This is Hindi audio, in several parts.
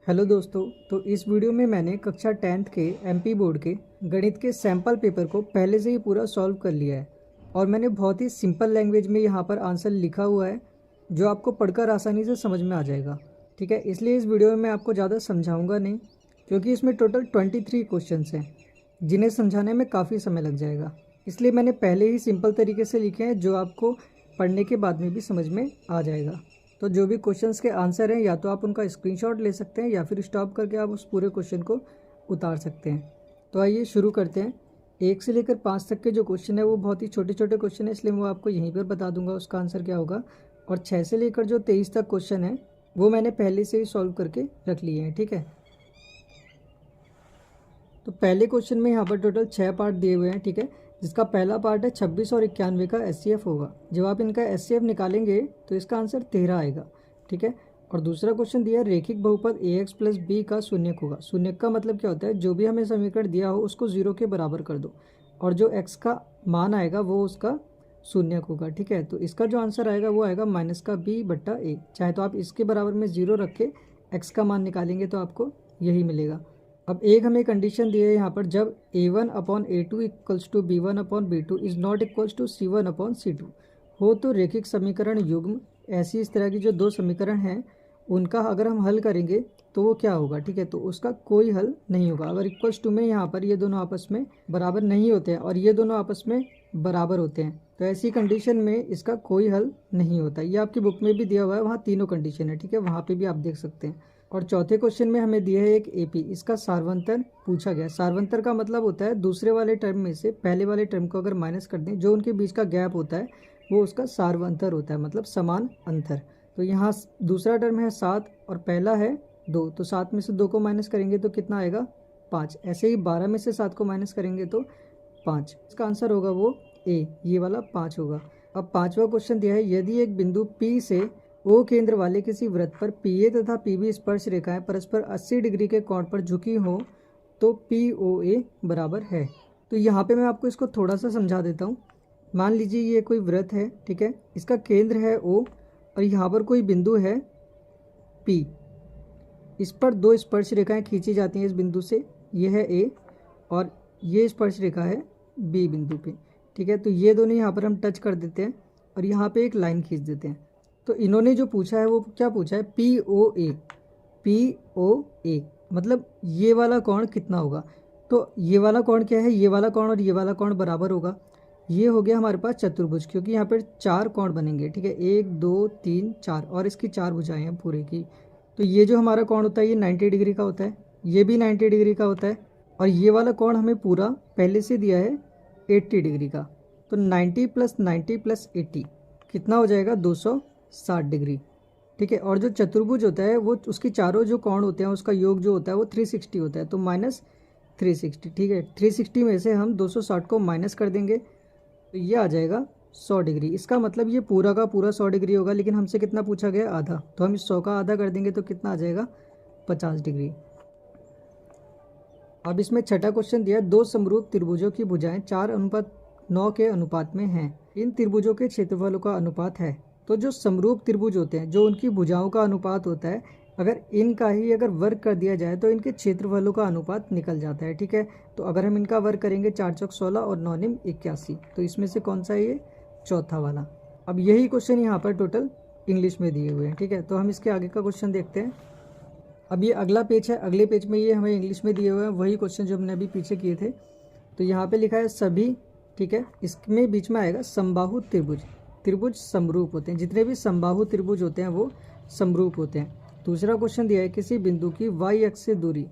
हेलो दोस्तों। तो इस वीडियो में मैंने कक्षा 10th के एमपी बोर्ड के गणित के सैम्पल पेपर को पहले से ही पूरा सॉल्व कर लिया है और मैंने बहुत ही सिंपल लैंग्वेज में यहाँ पर आंसर लिखा हुआ है जो आपको पढ़कर आसानी से समझ में आ जाएगा। ठीक है, इसलिए इस वीडियो में मैं आपको ज़्यादा समझाऊंगा नहीं क्योंकि इसमें टोटल 23 क्वेश्चन हैं जिन्हें समझाने में काफ़ी समय लग जाएगा। इसलिए मैंने पहले ही सिंपल तरीके से लिखे हैं जो आपको पढ़ने के बाद में भी समझ में आ जाएगा। तो जो भी क्वेश्चंस के आंसर हैं या तो आप उनका स्क्रीनशॉट ले सकते हैं या फिर स्टॉप करके आप उस पूरे क्वेश्चन को उतार सकते हैं। तो आइए शुरू करते हैं। 1 से लेकर 5 तक के जो क्वेश्चन है वो बहुत ही छोटे छोटे क्वेश्चन है, इसलिए मैं आपको यहीं पर बता दूंगा उसका आंसर क्या होगा। और 6 से लेकर जो 23 तक क्वेश्चन है वो मैंने पहले से ही सॉल्व करके रख लिए हैं। ठीक है, तो पहले क्वेश्चन में यहाँ पर टोटल 6 पार्ट दिए हुए हैं। ठीक है, जिसका पहला पार्ट है 26 और 91 का एचसीएफ होगा। जब आप इनका एचसीएफ निकालेंगे तो इसका आंसर 13 आएगा। ठीक है, और दूसरा क्वेश्चन दिया है रेखिक बहुपद ax प्लस बी का शून्यक होगा। शून्यक का मतलब क्या होता है, जो भी हमें समीकरण दिया हो उसको 0 के बराबर कर दो और जो x का मान आएगा वो उसका शून्यक होगा। ठीक है, तो इसका जो आंसर आएगा वो आएगा माइनस का b बट्टा a। चाहे तो आप इसके बराबर में 0 रख के x का मान निकालेंगे तो आपको यही मिलेगा। अब एक हमें कंडीशन दी है यहाँ पर, जब a1 upon a2 equals to b1 upon b2 is not equals to c1 upon c2 हो तो रेखिक समीकरण युग्म ऐसी इस तरह की जो दो समीकरण हैं उनका अगर हम हल करेंगे तो वो क्या होगा। ठीक है, तो उसका कोई हल नहीं होगा। अगर इक्वल्स टू में यहाँ पर ये दोनों आपस में बराबर नहीं होते हैं और ये दोनों आपस में बराबर होते हैं तो ऐसी कंडीशन में इसका कोई हल नहीं होता। ये आपकी बुक में भी दिया हुआ है, वहाँ तीनों कंडीशन है। ठीक है, वहाँ पर भी आप देख सकते हैं। और चौथे क्वेश्चन में हमें दिया है एक एपी, इसका सार्वंतर पूछा गया। सार्वंतर का मतलब होता है दूसरे वाले टर्म में से पहले वाले टर्म को अगर माइनस कर दें जो उनके बीच का गैप होता है वो उसका सार्वंतर होता है, मतलब समान अंतर। तो यहाँ दूसरा टर्म है 7 और पहला है 2, तो 7 में से 2 को माइनस करेंगे तो कितना आएगा 5। ऐसे ही 12 में से 7 को माइनस करेंगे तो 5। इसका आंसर होगा वो ए, ये वाला 5 होगा। अब पांचवा क्वेश्चन दिया है, यदि एक बिंदु P से ओ केंद्र वाले किसी वृत्त पर PA तथा PB स्पर्श रेखाएं परस्पर 80 डिग्री के कोण पर झुकी हो तो POA बराबर है। तो यहाँ पे मैं आपको इसको थोड़ा सा समझा देता हूँ। मान लीजिए ये कोई वृत्त है, ठीक है, इसका केंद्र है O और यहाँ पर कोई बिंदु है P। इस पर दो स्पर्श रेखाएं खींची जाती हैं इस बिंदु से, ये है A और ये स्पर्श रेखा है B बिंदु पे। ठीक है, तो ये दोनों यहाँ पर हम टच कर देते हैं और यहाँ पे एक लाइन खींच देते हैं। तो इन्होंने जो पूछा है वो क्या पूछा है, POA। POA मतलब ये वाला कोण कितना होगा। तो ये वाला कोण क्या है, ये वाला कोण और ये वाला कोण बराबर होगा। ये हो गया हमारे पास चतुर्भुज, क्योंकि यहाँ पर 4 कोण बनेंगे। ठीक है, 1 2 3 4 और इसकी 4 भुजाएं हैं पूरे की। तो ये जो हमारा कोण होता है ये 90 डिग्री का होता है, ये भी 90 डिग्री का होता है और ये वाला कोण हमें पूरा पहले से दिया है 80 डिग्री का। तो 90 प्लस 90 प्लस 80 कितना हो जाएगा 260 डिग्री। ठीक है, और जो चतुर्भुज होता है वो उसकी चारों जो कोण होते हैं उसका योग जो होता है वो 360 होता है, तो माइनस 360। ठीक है, 360 में से हम 260 को माइनस कर देंगे तो ये आ जाएगा 100 डिग्री। इसका मतलब ये पूरा का पूरा 100 डिग्री होगा, लेकिन हमसे कितना पूछा गया, आधा। तो हम इस 100 का आधा कर देंगे तो कितना आ जाएगा 50 डिग्री। अब इसमें छठा क्वेश्चन दिया है, दो समरूप त्रिभुजों की भुजाएं 4:9 के अनुपात में हैं। इन त्रिभुजों के क्षेत्रफलों का अनुपात है। तो जो समरूप त्रिभुज होते हैं, जो उनकी भुजाओं का अनुपात होता है, अगर इनका ही अगर वर्ग कर दिया जाए तो इनके क्षेत्रफलों का अनुपात निकल जाता है। ठीक है, तो अगर हम इनका वर्ग करेंगे 4 चौक 16 और 9 निम 81, तो इसमें से कौन सा है ये, चौथा वाला। अब यही क्वेश्चन यहाँ पर टोटल इंग्लिश में दिए हुए हैं। ठीक है, तो हम इसके आगे का क्वेश्चन देखते हैं। अब ये अगला पेज है, अगले पेज में ये हमें इंग्लिश में दिए हुए हैं वही क्वेश्चन जो हमने अभी पीछे किए थे। तो यहाँ पे लिखा है सभी, ठीक है, इसमें बीच में आएगा समबाहु त्रिभुज। त्रिभुज समरूप होते हैं, जितने भी समबाहु त्रिभुज होते हैं वो समरूप होते हैं। दूसरा क्वेश्चन दिया है, किसी बिंदु की y अक्ष से दूरी,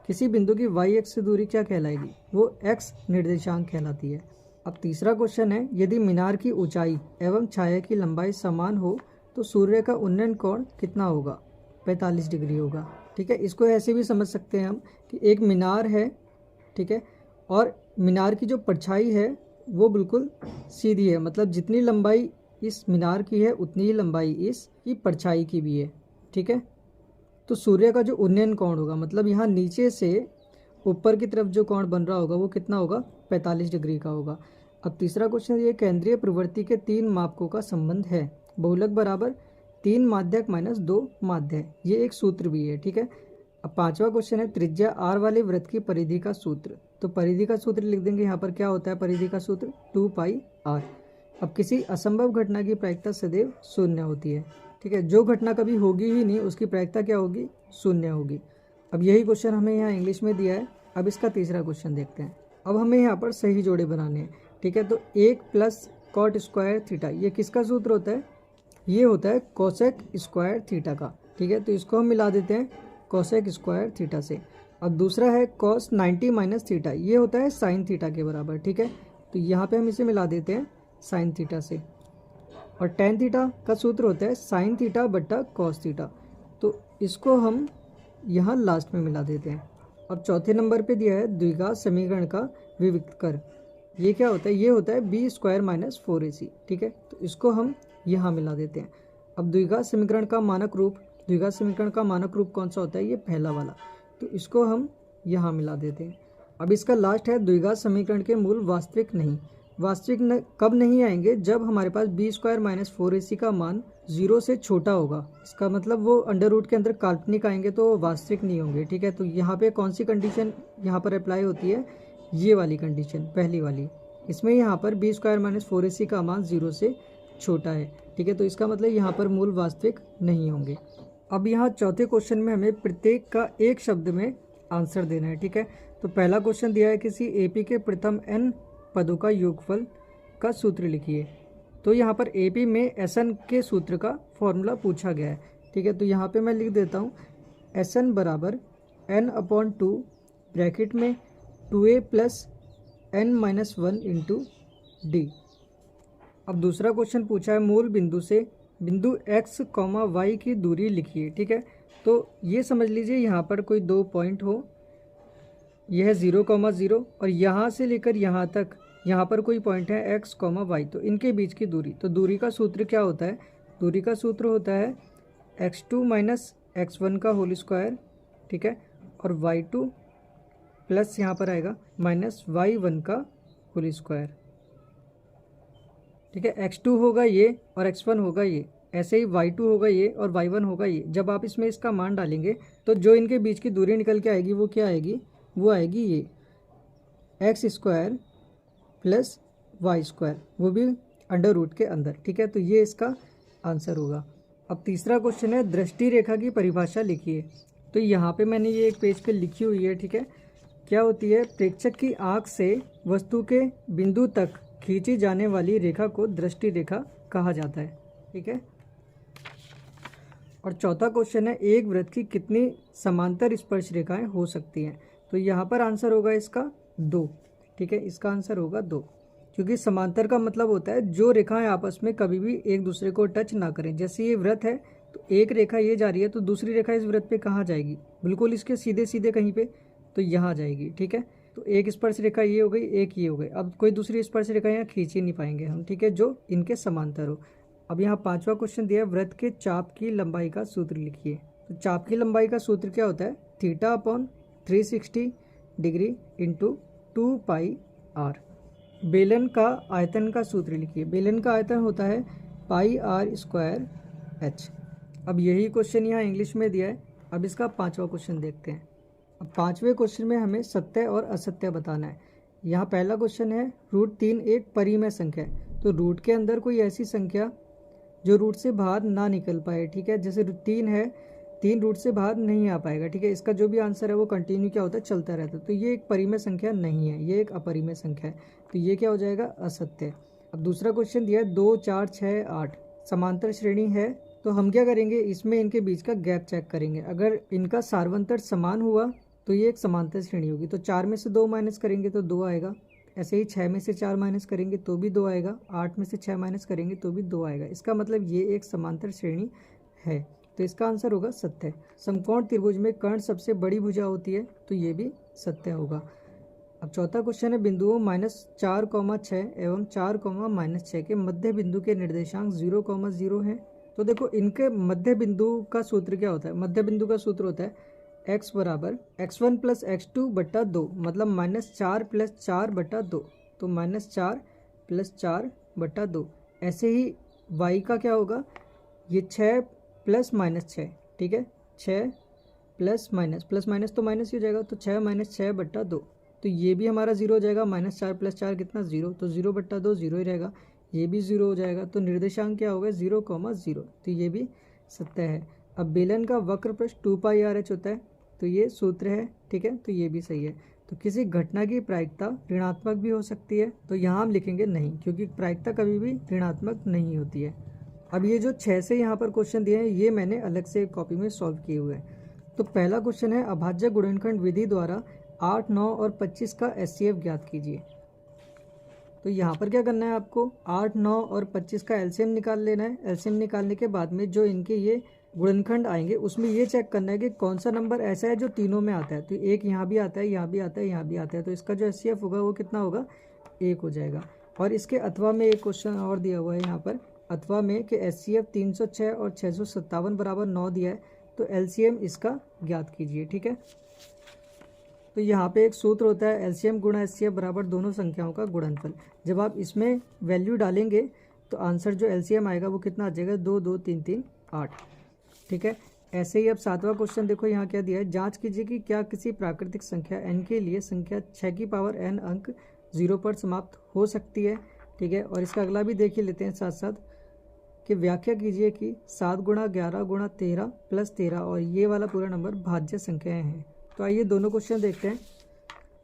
किसी बिंदु की y अक्ष से दूरी क्या कहलाएगी, वो x निर्देशांक कहलाती है। अब तीसरा क्वेश्चन है, यदि मीनार की ऊंचाई एवं छाया की लंबाई समान हो तो सूर्य का उन्नयन कोण कितना होगा, 45 डिग्री होगा। ठीक है, इसको ऐसे भी समझ सकते हैं हम कि एक मीनार है, ठीक है, और मीनार की जो परछाई है वो बिल्कुल सीधी है, मतलब जितनी लंबाई इस मीनार की है उतनी ही लंबाई इसकी परछाई की भी है। ठीक है, तो सूर्य का जो उन्नयन कोण होगा, मतलब यहाँ नीचे से ऊपर की तरफ जो कोण बन रहा होगा वो कितना होगा, 45 डिग्री का होगा। अब तीसरा क्वेश्चन, ये केंद्रीय प्रवृत्ति के 3 मापकों का संबंध है। बहुलक बराबर 3 माध्यक माइनस 2 माध्य, ये एक सूत्र भी है। ठीक है, अब पांचवा क्वेश्चन है त्रिज्या r वाले वृत्त की परिधि का सूत्र। तो परिधि का सूत्र लिख देंगे, यहाँ पर क्या होता है परिधि का सूत्र 2πr। अब किसी असंभव घटना की प्रायिकता सदैव शून्य होती है, ठीक है। जो घटना कभी होगी ही नहीं उसकी प्रायिकता क्या होगी, शून्य होगी। अब यही क्वेश्चन हमें यहाँ इंग्लिश में दिया है। अब इसका तीसरा क्वेश्चन देखते हैं। अब हमें यहाँ पर सही जोड़े बनाने हैं, ठीक है। तो 1 + cot स्क्वायर थीटा, ये किसका सूत्र होता है, ये होता है कोसेक स्क्वायर थीटा का, ठीक है। तो इसको हम मिला देते हैं कोसेक स्क्वायर थीटा से। अब दूसरा है cos 90 - थीटा, ये होता है साइन थीटा के बराबर, ठीक है। तो यहाँ पे हम इसे मिला देते हैं साइन थीटा से। और टेन थीटा का सूत्र होता है साइन थीटा बट्टा कॉस थीटा, तो इसको हम यहाँ लास्ट में मिला देते हैं। अब चौथे नंबर पे दिया है द्विघात समीकरण का विविक्त कर, ये क्या होता है, ये होता है b² - 4ac, ठीक है। तो इसको हम यहाँ मिला देते हैं। अब द्विघात समीकरण का मानक रूप कौन सा होता है, ये पहला वाला, तो इसको हम यहाँ मिला देते हैं। अब इसका लास्ट है द्विघात समीकरण के मूल वास्तविक नहीं। कब नहीं आएंगे, जब हमारे पास b² - 4ac का मान 0 से छोटा होगा। इसका मतलब वो अंडर रूट के अंदर काल्पनिक आएंगे तो वास्तविक नहीं होंगे, ठीक है। तो यहाँ पे कौन सी कंडीशन यहाँ पर अप्लाई होती है, ये वाली कंडीशन, पहली वाली। इसमें यहाँ पर b² - 4ac का मान 0 से छोटा है, ठीक है। तो इसका मतलब यहाँ पर मूल वास्तविक नहीं होंगे। अब यहाँ चौथे क्वेश्चन में हमें प्रत्येक का एक शब्द में आंसर देना है, ठीक है। तो पहला क्वेश्चन दिया है किसी एपी के प्रथम n पदों का योगफल का सूत्र लिखिए। तो यहाँ पर एपी में एसएन के सूत्र का फॉर्मूला पूछा गया है, ठीक है। तो यहाँ पे मैं लिख देता हूँ एसएन बराबर n/2 ब्रैकेट में 2a + n-1 इंटू डी। अब दूसरा क्वेश्चन पूछा है मूल बिंदु से बिंदु x, y की दूरी लिखिए, ठीक है। तो ये समझ लीजिए यहाँ पर कोई दो पॉइंट हो, यह 0,0 और यहाँ से लेकर यहाँ तक यहाँ पर कोई पॉइंट है x, y, तो इनके बीच की दूरी। तो दूरी का सूत्र क्या होता है, दूरी का सूत्र होता है x2 - x1 का होल स्क्वायर, ठीक है। और y2 प्लस यहाँ पर आएगा -y1 का होल स्क्वायर, ठीक है। x2 होगा ये और x1 होगा ये, ऐसे ही y2 होगा ये और y1 होगा ये। जब आप इसमें इसका मान डालेंगे तो जो इनके बीच की दूरी निकल के आएगी वो क्या आएगी, वो आएगी ये x² + y², वो भी अंडर रूट के अंदर, ठीक है। तो ये इसका आंसर होगा। अब तीसरा क्वेश्चन है दृष्टि रेखा की परिभाषा लिखिए। तो यहाँ पे मैंने ये एक पेज पे लिखी हुई है, ठीक है। क्या होती है, प्रेक्षक की आँख से वस्तु के बिंदु तक खींची जाने वाली रेखा को दृष्टि रेखा कहा जाता है, ठीक है। और चौथा क्वेश्चन है एक वृत्त की कितनी समांतर स्पर्श रेखाएं हो सकती हैं। तो यहाँ पर आंसर होगा इसका 2, ठीक है। इसका आंसर होगा 2, क्योंकि समांतर का मतलब होता है जो रेखाएं आपस में कभी भी एक दूसरे को टच ना करें। जैसे ये वृत्त है तो एक रेखा ये जा रही है तो दूसरी रेखा इस वृत्त पे कहाँ जाएगी, बिल्कुल इसके सीधे सीधे कहीं पे, तो यहाँ जाएगी, ठीक है। तो एक स्पर्श रेखा ये हो गई, एक ये हो गई। अब कोई दूसरी स्पर्श रेखा यहाँ खींच ही नहीं पाएंगे हम, ठीक है, जो इनके समांतर हो। अब यहाँ पांचवा क्वेश्चन दिया है वृत्त के चाप की लंबाई का सूत्र लिखिए। तो चाप की लंबाई का सूत्र क्या होता है, θ/360 डिग्री इंटू 2πr। बेलन का आयतन का सूत्र लिखिए। बेलन का आयतन होता है πr²h। अब यही क्वेश्चन यहाँ इंग्लिश में दिया है। अब इसका पांचवा क्वेश्चन देखते हैं। अब पांचवें क्वेश्चन में हमें सत्य और असत्य बताना है। यहाँ पहला क्वेश्चन है √3 एक परिमेय संख्या है। तो रूट के अंदर कोई ऐसी संख्या जो रूट से बाहर ना निकल पाए, ठीक है। जैसे 3 है, 3 रूट से बाहर नहीं आ पाएगा, ठीक है। इसका जो भी आंसर है वो कंटिन्यू क्या होता है, चलता रहता है। तो ये एक परिमेय संख्या नहीं है, ये एक अपरिमेय संख्या है। तो ये क्या हो जाएगा, असत्य। अब दूसरा क्वेश्चन दिया है 2, 4, 6, 8 समांतर श्रेणी है। तो हम क्या करेंगे, इसमें इनके बीच का गैप चेक करेंगे। अगर इनका सार्वंतर समान हुआ तो ये एक समांतर श्रेणी होगी। तो 4 में से 2 माइनस करेंगे तो 2 आएगा। ऐसे ही 6 में से 4 माइनस करेंगे तो भी 2 आएगा। 8 में से 6 माइनस करेंगे तो भी 2 आएगा। इसका मतलब ये एक समांतर श्रेणी है। तो इसका आंसर होगा सत्य। समकोण त्रिभुज में कर्ण सबसे बड़ी भुजा होती है, तो ये भी सत्य होगा। अब चौथा क्वेश्चन है बिंदुओं -4,6 एवं 4,-6 के मध्य बिंदु के निर्देशांक 0,0 हैं। तो देखो इनके मध्य बिंदु का सूत्र क्या होता है, मध्य बिंदु का सूत्र होता है x बराबर x1 + x2 बटा 2, मतलब -4 + 4 बटा 2। तो -4 + 4 बटा 2। ऐसे ही y का क्या होगा, ये 6 + -6, ठीक है, 6 प्लस माइनस तो माइनस ही हो जाएगा, तो 6 माइनस 6 बट्टा 2, तो ये भी हमारा 0 हो जाएगा। -4 + 4 कितना 0, तो 0 बट्टा 2 0 ही रहेगा। ये भी 0 हो जाएगा, तो निर्देशांक क्या होगा 0,0, तो ये भी सत्य है। अब बेलन का वक्र पृष्ठ 2πRh होता है, तो ये सूत्र है, ठीक है, तो ये भी सही है। तो किसी घटना की प्रायिकता ऋणात्मक भी हो सकती है, तो यहाँ हम लिखेंगे नहीं, क्योंकि प्रायिकता कभी भी ऋणात्मक नहीं होती है। अब ये जो 6 से यहाँ पर क्वेश्चन दिए हैं, ये मैंने अलग से एक कॉपी में सॉल्व किए हुए हैं। तो पहला क्वेश्चन है, अभाज्य गुणनखंड विधि द्वारा 8, 9 और 25 का एचसीएफ ज्ञात कीजिए। तो यहाँ पर क्या करना है आपको, 8, 9 और 25 का एलसीएम निकाल लेना है। एलसीएम निकालने के बाद में जो इनके ये गुणनखंड आएंगे उसमें ये चेक करना है कि कौन सा नंबर ऐसा है जो तीनों में आता है। तो एक यहाँ भी आता है, यहाँ भी आता है, यहाँ भी आता है, तो इसका जो एचसीएफ होगा वो कितना होगा, 1 हो जाएगा। और इसके अथवा में एक क्वेश्चन और दिया हुआ है यहाँ पर, अथवा में कि एचसीएफ 306 और 657 बराबर 9 दिया है, तो एलसीएम इसका ज्ञात कीजिए, ठीक है। तो यहाँ पे एक सूत्र होता है, एलसीएम गुणा एचसीएफ बराबर दोनों संख्याओं का गुणनफल। जब आप इसमें वैल्यू डालेंगे तो आंसर जो एलसीएम आएगा वो कितना आ जाएगा, 2, 2, 3, 3, 8, ठीक है। ऐसे ही अब 7वां क्वेश्चन देखो, यहाँ क्या दिया है, जांच कीजिए कि क्या किसी प्राकृतिक संख्या n के लिए संख्या 6 की पावर n अंक 0 पर समाप्त हो सकती है, ठीक है। और इसका अगला भी देख ही लेते हैं साथ साथ, कि व्याख्या कीजिए कि 7 गुणा 11 गुणा 13 प्लस 13 और ये वाला पूरा नंबर भाज्य संख्याएं हैं। तो आइए दोनों क्वेश्चन देखते हैं।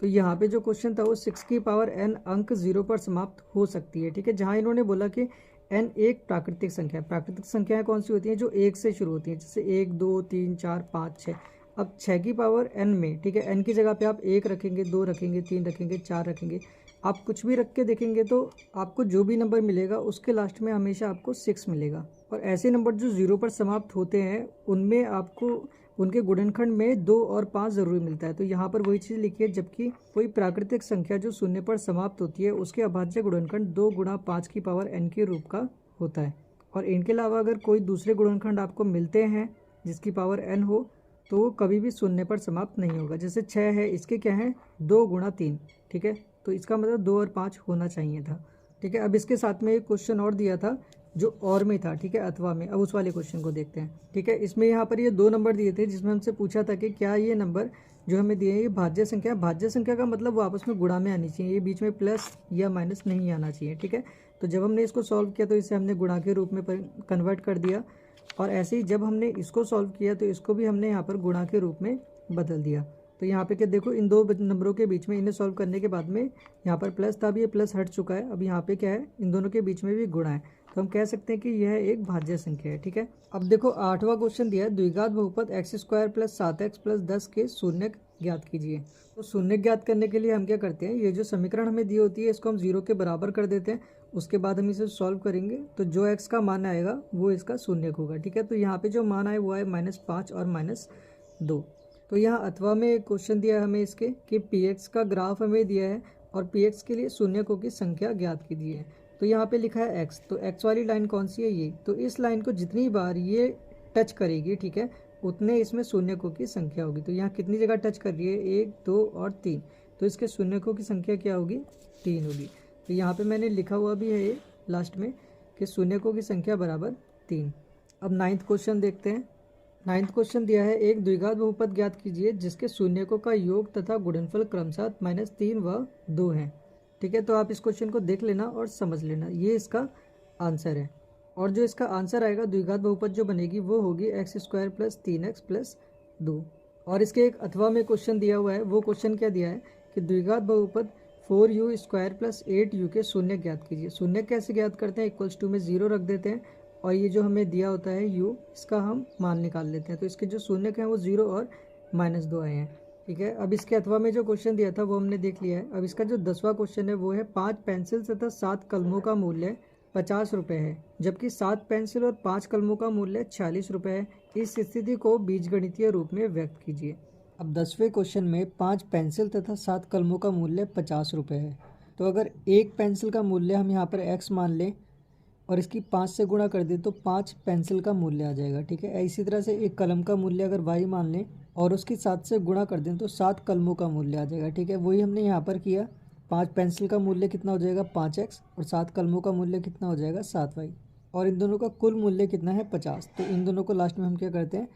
तो यहाँ पे जो क्वेश्चन था वो 6 की पावर n अंक 0 पर समाप्त हो सकती है, ठीक है। जहाँ इन्होंने बोला कि n एक प्राकृतिक संख्या है। प्राकृतिक संख्याएं कौन सी होती हैं, जो 1 से शुरू होती हैं, जैसे 1, 2, 3, 4, 5, 6। अब 6 की पावर n में, ठीक है, n की जगह पे आप 1 रखेंगे, 2 रखेंगे, 3 रखेंगे, 4 रखेंगे, आप कुछ भी रख के देखेंगे तो आपको जो भी नंबर मिलेगा उसके लास्ट में हमेशा आपको 6 मिलेगा। और ऐसे नंबर जो 0 पर समाप्त होते हैं उनमें आपको उनके गुणनखंड में 2 और 5 जरूरी मिलता है। तो यहाँ पर वही चीज़ लिखी है, जबकि कोई प्राकृतिक संख्या जो 0 पर समाप्त होती है उसके अभाज्य गुणनखंड 2 गुणा 5 की पावर n के रूप का होता है। और इनके अलावा अगर कोई दूसरे गुणनखंड आपको मिलते हैं जिसकी पावर n हो तो वो कभी भी 0 पर समाप्त नहीं होगा। जैसे 6 है, इसके क्या है 2 गुणा 3, ठीक है, तो इसका मतलब 2 और 5 होना चाहिए था, ठीक है। अब इसके साथ में एक क्वेश्चन और दिया था जो और में था, ठीक है, अथवा में। अब उस वाले क्वेश्चन को देखते हैं, ठीक है। इसमें यहाँ पर ये 2 नंबर दिए थे जिसमें हमसे पूछा था कि क्या ये नंबर जो हमें दिए हैं ये भाज्य संख्या। भाज्य संख्या का मतलब वो आपस में गुणा में आनी चाहिए, ये बीच में प्लस या माइनस नहीं आना चाहिए, ठीक है। तो जब हमने इसको सॉल्व किया तो इसे हमने गुणा के रूप में कन्वर्ट कर दिया, और ऐसे ही जब हमने इसको सॉल्व किया तो इसको भी हमने यहाँ पर गुणा के रूप में बदल दिया। तो यहाँ पे क्या देखो, इन 2 नंबरों के बीच में इन्हें सॉल्व करने के बाद में यहाँ पर प्लस था, अभी ये प्लस हट चुका है, अब यहाँ पे क्या है, इन दोनों के बीच में भी गुणा है, तो हम कह सकते हैं कि यह एक भाज्य संख्या है, ठीक है। अब देखो 8वां क्वेश्चन दिया है, द्विघात बहुपद x² + 7x + 10 के शून्यक ज्ञात कीजिए। तो शून्यक ज्ञात करने के लिए हम क्या करते हैं, ये जो समीकरण हमें दी होती है इसको हम 0 के बराबर कर देते हैं, उसके बाद हम इसे सॉल्व करेंगे तो जो x का मान आएगा वो इसका शून्यक होगा, ठीक है। तो यहाँ पे जो मान आए वो आए -5 और -2। तो यहाँ अथवा में एक क्वेश्चन दिया है हमें इसके कि px का ग्राफ हमें दिया है और px के लिए शून्यकों की संख्या ज्ञात कीजिए। तो यहाँ पे लिखा है x, तो x वाली लाइन कौन सी है, ये। तो इस लाइन को जितनी बार ये टच करेगी, ठीक है, उतने इसमें शून्यकों की संख्या होगी। तो यहाँ कितनी जगह टच कर रही है, 1, 2 और 3, तो इसके शून्यकों की संख्या क्या होगी, 3 होगी। तो यहाँ पे मैंने लिखा हुआ भी है ये लास्ट में कि शून्यकों की संख्या बराबर 3। अब 9वां क्वेश्चन देखते हैं। 9वां क्वेश्चन दिया है, एक द्विघात बहुपद ज्ञात कीजिए जिसके शून्यकों का योग तथा गुणनफल क्रमशः -3 व 2 है, ठीक है। तो आप इस क्वेश्चन को देख लेना और समझ लेना, ये इसका आंसर है। और जो इसका आंसर आएगा, द्विघात बहुपद जो बनेगी वो होगी x² + 3x + 2। और इसके एक अथवा में क्वेश्चन दिया हुआ है, वो क्वेश्चन क्या दिया है कि द्विघात बहुपद 4u² + 8u के शून्य ज्ञात कीजिए। शून्य कैसे ज्ञात करते हैं, =2 में 0 रख देते हैं और ये जो हमें दिया होता है u, इसका हम मान निकाल लेते हैं। तो इसके जो शून्य हैं वो 0 और -2 आए हैं, ठीक है। अब इसके अथवा में जो क्वेश्चन दिया था वो हमने देख लिया है। अब इसका जो 10वां क्वेश्चन है वो है 5 पेंसिल तथा 7 कलमों का मूल्य 50 रुपये है, जबकि 7 पेंसिल और 5 कलमों का मूल्य 46 रुपये है। इस स्थिति को बीजगणितीय रूप में व्यक्त कीजिए। अब 10वें क्वेश्चन में 5 पेंसिल तथा 7 कलमों का मूल्य 50 रुपये है। तो अगर एक पेंसिल का मूल्य हम यहाँ पर x मान लें और इसकी 5 से गुणा कर दें तो 5 पेंसिल का मूल्य आ जाएगा, ठीक है। इसी तरह से एक कलम का मूल्य अगर y मान लें और उसकी 7 से गुणा कर दें तो 7 कलमों का मूल्य आ जाएगा, ठीक है। वही हमने यहाँ पर किया। 5 पेंसिल का मूल्य कितना हो जाएगा, 5x, और 7 कलमों का मूल्य कितना हो जाएगा, 7y, और इन दोनों का कुल मूल्य कितना है, 50। तो इन दोनों को लास्ट में हम क्या करते हैं,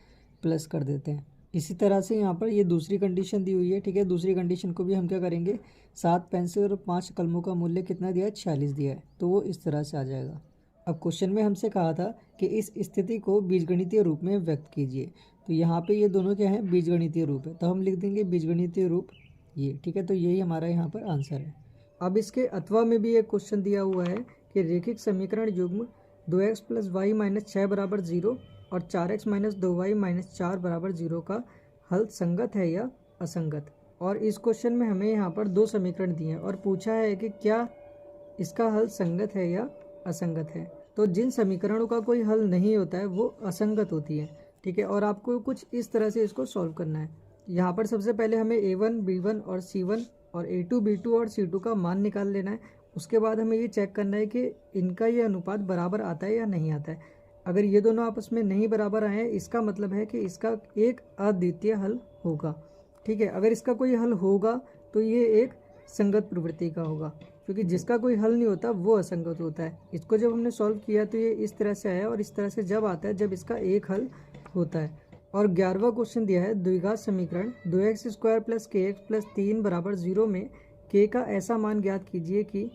प्लस कर देते हैं, इसी तरह से यहाँ पर ये दूसरी कंडीशन दी हुई है, ठीक है। दूसरी कंडीशन को भी हम क्या करेंगे, 7 पेंसिल और 5 कलमों का मूल्य कितना दिया है, 46 दिया है, तो वो इस तरह से आ जाएगा। अब क्वेश्चन में हमसे कहा था कि इस स्थिति को बीजगणितीय रूप में व्यक्त कीजिए, तो यहाँ पे ये दोनों क्या है, बीजगणितीय रूप है, तो हम लिख देंगे बीजगणितीय रूप ये, ठीक है। तो यही हमारा यहाँ पर आंसर है। अब इसके अथवा में भी एक क्वेश्चन दिया हुआ है कि रेखिक समीकरण युग्म 2x + y - 6 = 0 और 4x - 2y - 4 = 0 का हल संगत है या असंगत। और इस क्वेश्चन में हमें यहाँ पर दो समीकरण दिए हैं और पूछा है कि क्या इसका हल संगत है या असंगत है। तो जिन समीकरणों का कोई हल नहीं होता है वो असंगत होती है, ठीक है। और आपको कुछ इस तरह से इसको सॉल्व करना है। यहाँ पर सबसे पहले हमें a1, b1 और c1 और a2, b2 और c2 का मान निकाल लेना है। उसके बाद हमें ये चेक करना है कि इनका ये अनुपात बराबर आता है या नहीं आता है। अगर ये दोनों आपस में नहीं बराबर आए हैं, इसका मतलब है कि इसका एक अद्वितीय हल होगा, ठीक है। अगर इसका कोई हल होगा तो ये एक संगत प्रवृत्ति का होगा, क्योंकि जिसका कोई हल नहीं होता वो असंगत होता है। इसको जब हमने सॉल्व किया तो ये इस तरह से आया, और इस तरह से जब आता है जब इसका एक हल होता है। और 11वां क्वेश्चन दिया है, द्विघात समीकरण 2x² + kx + 3 = 0 में k का ऐसा मान ज्ञात कीजिए कि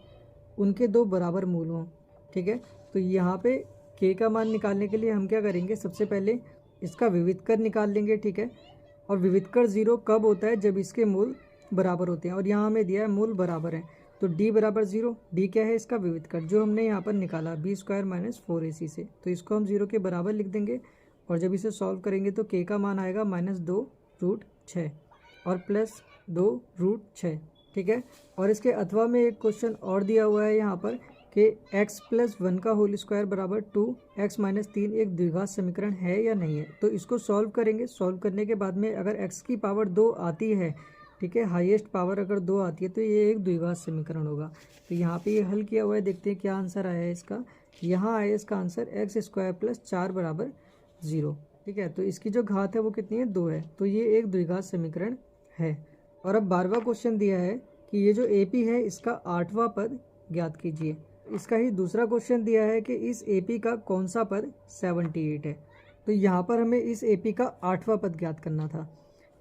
उनके दो बराबर मूल हों, ठीक है। तो यहाँ पे k का मान निकालने के लिए हम क्या करेंगे, सबसे पहले इसका विविधकर निकाल लेंगे, ठीक है। और विविधकर 0 कब होता है, जब इसके मूल बराबर होते हैं। और यहाँ हमें दिया है मूल बराबर है, तो d = 0। d क्या है, इसका विविधकर, जो हमने यहाँ पर निकाला b² - 4ac से, तो इसको हम 0 के बराबर लिख देंगे। और जब इसे सॉल्व करेंगे तो k का मान आएगा -2√6 और +2√6, ठीक है। और इसके अथवा में एक क्वेश्चन और दिया हुआ है यहाँ पर कि x + 1 का होल स्क्वायर बराबर 2x - 3 एक द्विघात समीकरण है या नहीं है। तो इसको सॉल्व करेंगे। सॉल्व करने के बाद में अगर x की पावर 2 आती है, ठीक है, हाईएस्ट पावर अगर 2 आती है तो ये एक द्विघात समीकरण होगा। तो यहाँ पे ये हल किया हुआ है, देखते हैं क्या आंसर आया है इसका। यहाँ आया इसका आंसर x² + 4 = 0, ठीक है। तो इसकी जो घात है वो कितनी है, 2 है, तो ये एक द्विघात समीकरण है। और अब 12वां क्वेश्चन दिया है कि ये जो AP है इसका 8वां पद ज्ञात कीजिए। इसका ही दूसरा क्वेश्चन दिया है कि इस AP का कौन सा पद 78 है। तो यहाँ पर हमें इस AP का 8वां पद ज्ञात करना था।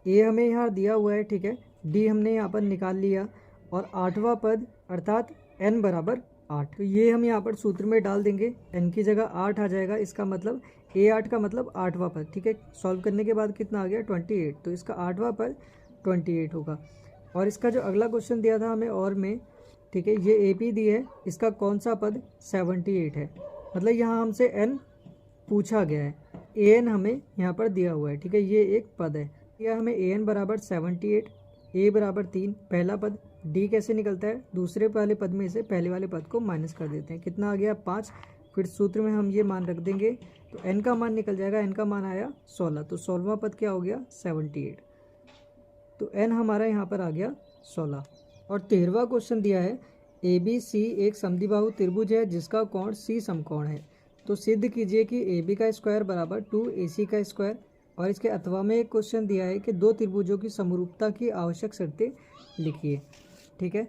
A हमें यहाँ दिया हुआ है, ठीक है, D हमने यहाँ पर निकाल लिया, और 8वां पद अर्थात n = 8। तो ये हम यहाँ पर सूत्र में डाल देंगे, n की जगह 8 आ जाएगा। इसका मतलब A8 का मतलब 8वां पद, ठीक है। सॉल्व करने के बाद कितना आ गया, 28, तो इसका 8वां पद 28 होगा। और इसका जो अगला क्वेश्चन दिया था हमें और में, ठीक है, ये AP दी है, इसका कौन सा पद 78 है। मतलब यहाँ हमसे n पूछा गया है, an हमें यहाँ पर दिया हुआ है, ठीक है, ये एक पद है। यह हमें an = 78, a = 3 पहला पद, d कैसे निकलता है, दूसरे वाले पद में से पहले वाले पद को माइनस कर देते हैं, कितना आ गया 5। फिर सूत्र में हम ये मान रख देंगे तो n का मान निकल जाएगा, n का मान आया 16, तो 16वां पद क्या हो गया 78, तो n हमारा यहाँ पर आ गया 16। और 13वां क्वेश्चन दिया है, ABC एक समद्विबाहु त्रिभुज है जिसका कोण C समकोण है, तो सिद्ध कीजिए कि AB का स्क्वायर बराबर 2AC का स्क्वायर। और इसके अथवा में एक क्वेश्चन दिया है कि दो त्रिभुजों की समरूपता की आवश्यक शर्तें लिखिए, ठीक है।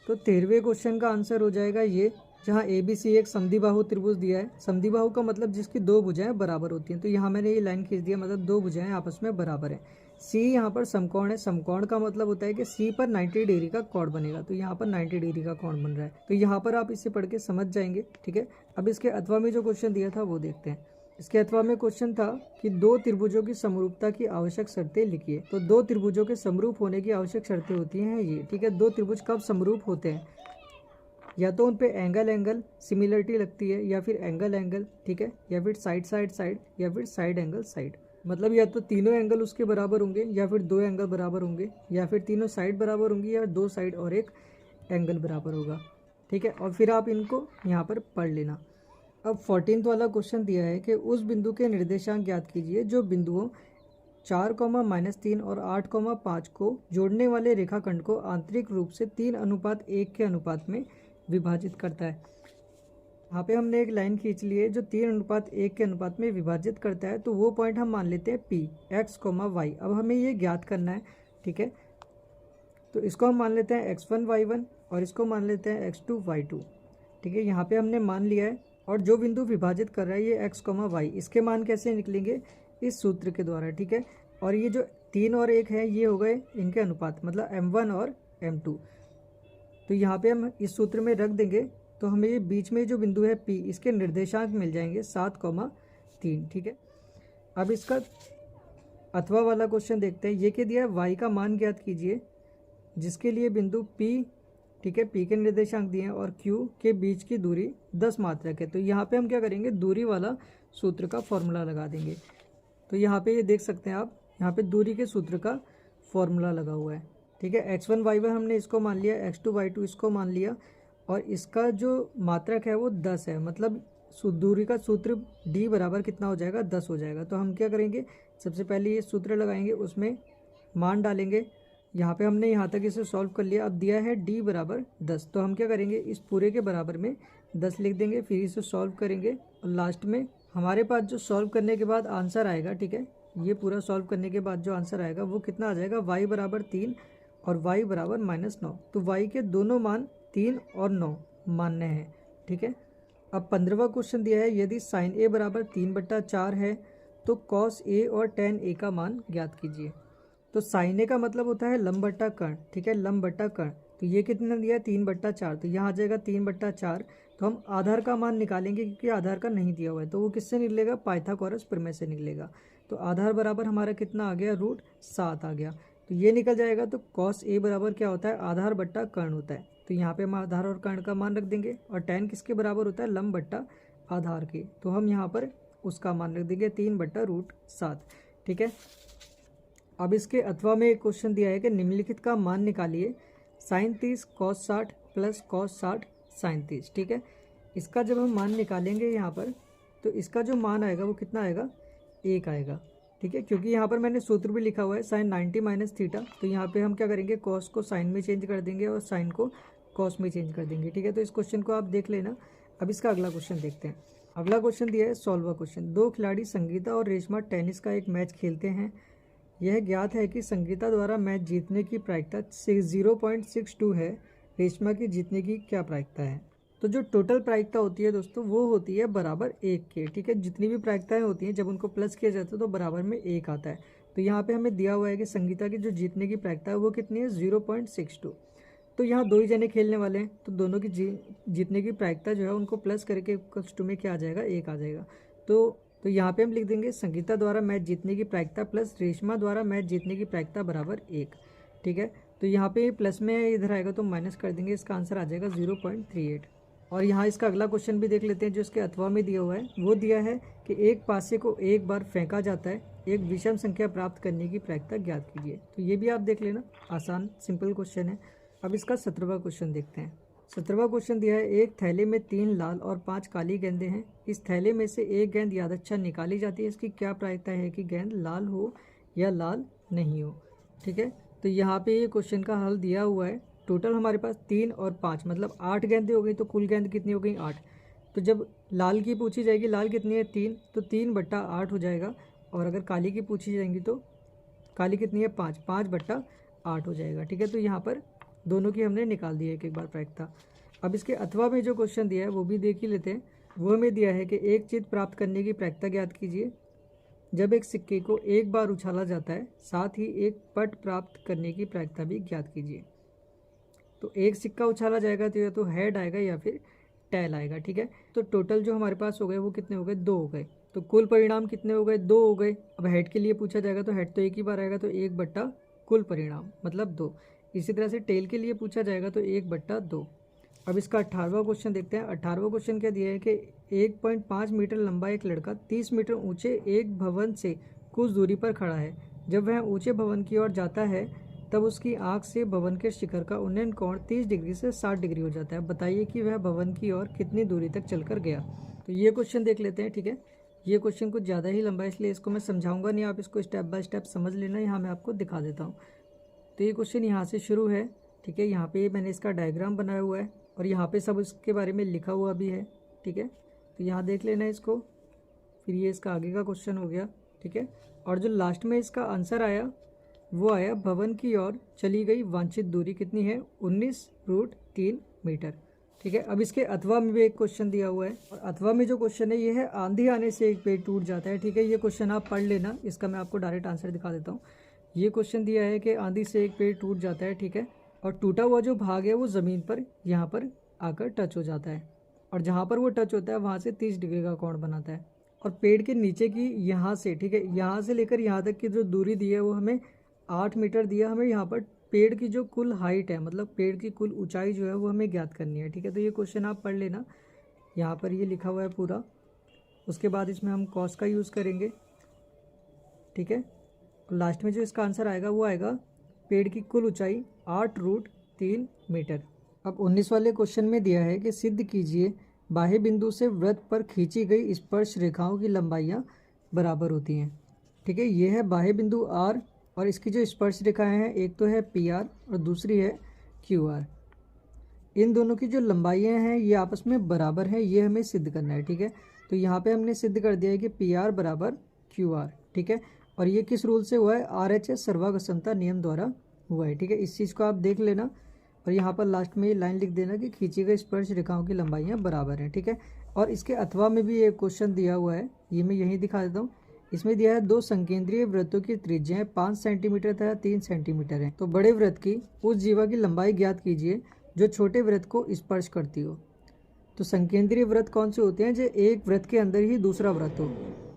तो 13वें क्वेश्चन का आंसर हो जाएगा ये, जहाँ ABC एक समद्विबाहु त्रिभुज दिया है। समद्विबाहु का मतलब जिसकी दो भुजाएं बराबर होती हैं, तो यहाँ मैंने ये लाइन खींच दिया, मतलब दो भुजाएं आपस में बराबर हैं। C यहाँ पर समकोण है, समकोण का मतलब होता है कि C पर 90 डिग्री का कोण बनेगा, तो यहाँ पर 90 डिग्री का कोण बन रहा है, तो यहाँ पर आप इसे पढ़ के समझ जाएंगे, ठीक है। अब इसके अथवा में जो क्वेश्चन दिया था वो देखते हैं। इसके अथवा में क्वेश्चन था कि दो त्रिभुजों की समरूपता की आवश्यक शर्तें लिखिए। तो दो त्रिभुजों के समरूप होने की आवश्यक शर्तें होती हैं ये, ठीक है। दो त्रिभुज कब समरूप होते हैं, या तो उन पे एंगल सिमिलरिटी लगती है, या फिर एंगल, ठीक है, या फिर साइड, या फिर साइड एंगल साइड। मतलब या तो तीनों एंगल उसके बराबर होंगे, या फिर दो एंगल बराबर होंगे, या फिर तीनों साइड बराबर होंगी, या दो साइड और एक एंगल बराबर होगा, ठीक है। और फिर आप इनको यहाँ पर पढ़ लेना। अब 14वां वाला क्वेश्चन दिया है कि उस बिंदु के निर्देशांक ज्ञात कीजिए जो बिंदुओं 4, -3 और 8, 5 को जोड़ने वाले रेखाखंड को आंतरिक रूप से 3:1 के अनुपात में विभाजित करता है। यहाँ पे हमने एक लाइन खींच ली है जो 3:1 के अनुपात में विभाजित करता है, तो वो पॉइंट हम मान लेते हैं P, x, y। अब हमें ये ज्ञात करना है, ठीक है। तो इसको हम मान लेते हैं x1, y1 और इसको मान लेते हैं x2, y2, ठीक है। यहाँ पे हमने मान लिया है, और जो बिंदु विभाजित कर रहा है ये x, y, इसके मान कैसे निकलेंगे, इस सूत्र के द्वारा, ठीक है। और ये जो 3 और 1 है ये हो गए इनके अनुपात, मतलब m1 और m2। तो यहाँ पे हम इस सूत्र में रख देंगे तो हमें ये बीच में जो बिंदु है P, इसके निर्देशांक मिल जाएंगे 7,3। ठीक है, अब इसका अथवा वाला क्वेश्चन देखते हैं। ये क्या दिया है, y का मान ज्ञात कीजिए जिसके लिए बिंदु P, ठीक है, P के निर्देशांक दिए हैं और Q के बीच की दूरी 10 मात्रक है। तो यहाँ पे हम क्या करेंगे, दूरी वाला सूत्र का फॉर्मूला लगा देंगे। तो यहाँ पे ये देख सकते हैं आप, यहाँ पे दूरी के सूत्र का फॉर्मूला लगा हुआ है। ठीक है, x1 y1 हमने इसको मान लिया, x2 y2 इसको मान लिया, और इसका जो मात्रक है वो 10 है, मतलब दूरी का सूत्र d बराबर कितना हो जाएगा, 10 हो जाएगा। तो हम क्या करेंगे, सबसे पहले ये सूत्र लगाएंगे, उसमें मान डालेंगे। यहाँ पे हमने यहाँ तक इसे सॉल्व कर लिया। अब दिया है d बराबर 10, तो हम क्या करेंगे, इस पूरे के बराबर में 10 लिख देंगे, फिर इसे सॉल्व करेंगे और लास्ट में हमारे पास जो सॉल्व करने के बाद आंसर आएगा, ठीक है, ये पूरा सॉल्व करने के बाद जो आंसर आएगा वो कितना आ जाएगा, y बराबर 3 और y बराबर -9। तो y के दोनों मान 3 और 9 मान्य है। ठीक है, अब 15वां क्वेश्चन दिया है, यदि साइन a बराबर 3/4 है तो कॉस a और टेन a का मान ज्ञात कीजिए। तो साइन a का मतलब होता है लंब बट्टा कर्ण। ठीक है, लंब बट्टा कर्ण। तो ये कितना दिया है, 3/4, तो यहाँ आ जाएगा 3/4। तो हम आधार का मान निकालेंगे क्योंकि आधार का नहीं दिया हुआ है, तो वो किससे निकलेगा, पाइथागोरस प्रमेय से निकलेगा। तो आधार बराबर हमारा कितना आ गया, √7 आ गया। तो ये निकल जाएगा। तो कॉस a बराबर क्या होता है, आधार बट्टा कर्ण होता है। तो यहाँ पे हम आधार और कर्ण का मान रख देंगे, और टेन किसके बराबर होता है, लंब बट्टा आधार के। तो हम यहाँ पर उसका मान रख देंगे 3/√7। ठीक है, अब इसके अथवा में एक क्वेश्चन दिया है कि निम्नलिखित का मान निकालिए, sine 30 cos 60 plus cos 60 sine 30। ठीक है, इसका जब हम मान निकालेंगे यहाँ पर, तो इसका जो मान आएगा वो कितना आएगा, 1 आएगा। ठीक है, क्योंकि यहाँ पर मैंने सूत्र भी लिखा हुआ है साइन 90 माइनस थीटा। तो यहाँ पे हम क्या करेंगे, कॉस को साइन में चेंज कर देंगे और साइन को कॉस में चेंज कर देंगे। ठीक है, तो इस क्वेश्चन को आप देख लेना। अब इसका अगला क्वेश्चन देखते हैं। अगला क्वेश्चन दिया है 16वां क्वेश्चन, 2 खिलाड़ी संगीता और रेशमा टेनिस का एक मैच खेलते हैं। यह ज्ञात है कि संगीता द्वारा मैच जीतने की प्रायिकता 0.62 है, रेशमा की जीतने की क्या प्रायिकता है। तो जो टोटल प्रायिकता होती है दोस्तों वो होती है बराबर 1 के। ठीक है, जितनी भी प्रायिकताएं होती हैं जब उनको प्लस किया जाता है तो बराबर में 1 आता है। तो यहाँ पे हमें दिया हुआ है कि संगीता की जो जीतने की प्रायिकता है वो कितनी है, 0.62। तो यहाँ 2 ही जने खेलने वाले हैं, तो दोनों की जीतने की प्रायिकता जो है उनको प्लस करके इक्वल्स टू में क्या आ जाएगा, 1 आ जाएगा। तो यहाँ पे हम लिख देंगे संगीता द्वारा मैच जीतने की प्रायिकता प्लस रेशमा द्वारा मैच जीतने की प्रायिकता बराबर 1। ठीक है, तो यहाँ पे प्लस में इधर आएगा तो माइनस कर देंगे, इसका आंसर आ जाएगा 0.38। और यहाँ इसका अगला क्वेश्चन भी देख लेते हैं जो इसके अथवा में दिया हुआ है। वो दिया है कि एक पासे को एक बार फेंका जाता है, एक विषम संख्या प्राप्त करने की प्रायिकता ज्ञात कीजिए। तो ये भी आप देख लेना, आसान सिंपल क्वेश्चन है। अब इसका 17वां क्वेश्चन देखते हैं। 17वां क्वेश्चन दिया है, एक थैले में 3 लाल और 5 काली गेंदें हैं। इस थैले में से एक गेंद यादृच्छा निकाली जाती है, इसकी क्या प्रायिकता है कि गेंद लाल हो या लाल नहीं हो। ठीक है, तो यहाँ पे ये क्वेश्चन का हल दिया हुआ है। टोटल हमारे पास 3 और 5 मतलब 8 गेंदें हो गई, तो कुल गेंद कितनी हो गई, 8। तो जब लाल की पूछी जाएगी, लाल कितनी है 3, तो 3/8 हो जाएगा। और अगर काली की पूछी जाएंगी तो काली कितनी है 5, 5/8 हो जाएगा। ठीक है, तो यहाँ पर दोनों की हमने निकाल दी है एक बार प्रायिकता। अब इसके अथवा में जो क्वेश्चन दिया है वो भी देख ही लेते हैं। वो हमें दिया है कि एक चिन्ह प्राप्त करने की प्रायिकता ज्ञात कीजिए। जब एक सिक्के को एक बार उछाला जाता है, साथ ही एक पट प्राप्त करने की प्रायिकता भी ज्ञात कीजिए। तो एक सिक्का उछाला जाएगा तो या तो हेड आएगा या फिर टेल आएगा। ठीक है, तो टोटल जो हमारे पास हो गए वो कितने हो गए, 2 हो गए। तो कुल परिणाम कितने हो गए, 2 हो गए। अब हेड के लिए पूछा जाएगा तो हेड तो एक ही बार आएगा, तो 1 कुल परिणाम मतलब 2। इसी तरह से टेल के लिए पूछा जाएगा तो 1/2। अब इसका 18वां क्वेश्चन देखते हैं। 18वां क्वेश्चन क्या दिया है कि 1.5 मीटर लंबा एक लड़का 30 मीटर ऊंचे एक भवन से कुछ दूरी पर खड़ा है। जब वह ऊंचे भवन की ओर जाता है तब उसकी आंख से भवन के शिखर का उन्नयन कोण 30 डिग्री से 60 डिग्री हो जाता है। बताइए कि वह भवन की ओर कितनी दूरी तक चलकर गया। तो ये क्वेश्चन देख लेते हैं। ठीक है, ये क्वेश्चन कुछ ज़्यादा ही लंबा है इसलिए इसको मैं समझाऊंगा नहीं, आप इसको स्टेप बाय स्टेप समझ लेना। यहाँ मैं आपको दिखा देता हूँ। तो ये क्वेश्चन यहाँ से शुरू है। ठीक है, यहाँ पे मैंने इसका डायग्राम बनाया हुआ है और यहाँ पे सब इसके बारे में लिखा हुआ भी है। ठीक है, तो यहाँ देख लेना इसको। फिर ये इसका आगे का क्वेश्चन हो गया। ठीक है, और जो लास्ट में इसका आंसर आया वो आया, भवन की ओर चली गई वांछित दूरी कितनी है, 19√3 मीटर। ठीक है। अब इसके अथवा में भी एक क्वेश्चन दिया हुआ है, और अथवा में जो क्वेश्चन है ये है आंधी आने से एक पेड़ टूट जाता है। ठीक है, ये क्वेश्चन आप पढ़ लेना, इसका मैं आपको डायरेक्ट आंसर दिखा देता हूँ। ये क्वेश्चन दिया है कि आंधी से एक पेड़ टूट जाता है, ठीक है, और टूटा हुआ जो भाग है वो ज़मीन पर यहाँ पर आकर टच हो जाता है, और जहाँ पर वो टच होता है वहाँ से 30 डिग्री का कोण बनाता है। और पेड़ के नीचे की यहाँ से, ठीक है, यहाँ से लेकर यहाँ तक की जो दूरी दी है वो हमें 8 मीटर दिया। हमें यहाँ पर पेड़ की जो कुल हाइट है, मतलब पेड़ की कुल ऊंचाई जो है वो हमें ज्ञात करनी है। ठीक है, तो ये क्वेश्चन आप पढ़ लेना, यहाँ पर ये लिखा हुआ है पूरा। उसके बाद इसमें हम कॉस का यूज़ करेंगे, ठीक है, और लास्ट में जो इसका आंसर आएगा वो आएगा पेड़ की कुल ऊंचाई 8√3 मीटर। अब 19 वाले क्वेश्चन में दिया है कि सिद्ध कीजिए बाह्य बिंदु से वृत्त पर खींची गई स्पर्श रेखाओं की लंबाइयाँ बराबर होती हैं। ठीक है, ये है बाह्य बिंदु आर, और इसकी जो स्पर्श रेखाएं हैं एक तो है पी आर और दूसरी है क्यू आर। इन दोनों की जो लंबाइयाँ हैं ये आपस में बराबर हैं, ये हमें सिद्ध करना है। ठीक है, तो यहाँ पे हमने सिद्ध कर दिया है कि पी आर बराबर क्यू आर। ठीक है, और ये किस रूल से हुआ है? RHS सर्वाघसंता नियम द्वारा हुआ है। ठीक है, इस चीज़ को आप देख लेना, और यहाँ पर लास्ट में ये लाइन लिख देना कि खींची गई स्पर्श रेखाओं की लंबाइयाँ बराबर हैं। ठीक है, और इसके अथवा में भी एक क्वेश्चन दिया हुआ है, ये मैं यहीं दिखा देता हूँ। इसमें दिया है दो संकेंद्रीय वृत्तों की त्रिज्याएं 5 सेंटीमीटर तथा 3 सेंटीमीटर है। तो बड़े वृत्त की उस जीवा की लंबाई ज्ञात कीजिए जो छोटे वृत्त को स्पर्श करती हो। तो संकेंद्रीय वृत्त कौन से होते हैं? जो एक वृत्त के अंदर ही दूसरा वृत्त हो।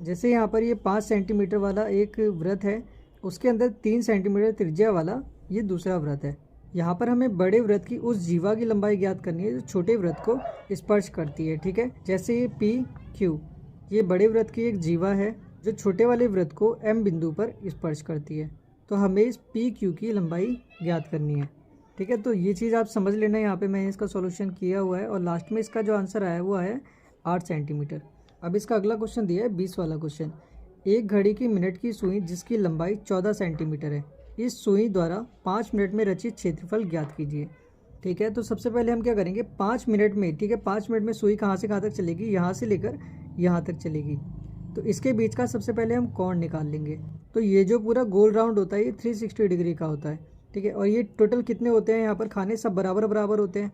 जैसे यहाँ पर ये 5 सेंटीमीटर वाला एक वृत्त है, उसके अंदर 3 सेंटीमीटर त्रिज्या वाला ये दूसरा वृत्त है। यहाँ पर हमें बड़े वृत्त की उस जीवा की लंबाई ज्ञात करनी है जो छोटे वृत्त को स्पर्श करती है। ठीक है, जैसे ये पी क्यू, ये बड़े वृत्त की एक जीवा है जो छोटे वाले वृत्त को एम बिंदु पर स्पर्श करती है। तो हमें इस पी क्यू की लंबाई ज्ञात करनी है। ठीक है, तो ये चीज़ आप समझ लेना, यहाँ पे मैंने इसका सॉल्यूशन किया हुआ है, और लास्ट में इसका जो आंसर आया वो है 8 सेंटीमीटर। अब इसका अगला क्वेश्चन दिया है 20 वाला क्वेश्चन। एक घड़ी की मिनट की सुई जिसकी लंबाई 14 सेंटीमीटर है, इस सुई द्वारा 5 मिनट में रचित क्षेत्रफल ज्ञात कीजिए। ठीक है, तो सबसे पहले हम क्या करेंगे, 5 मिनट में, ठीक है, 5 मिनट में सुई कहाँ से कहाँ तक चलेगी? यहाँ से लेकर यहाँ तक चलेगी। तो इसके बीच का सबसे पहले हम कोण निकाल लेंगे। तो ये जो पूरा गोल राउंड होता है ये 360 डिग्री का होता है। ठीक है, और ये टोटल कितने होते हैं? यहाँ पर खाने सब बराबर बराबर होते हैं,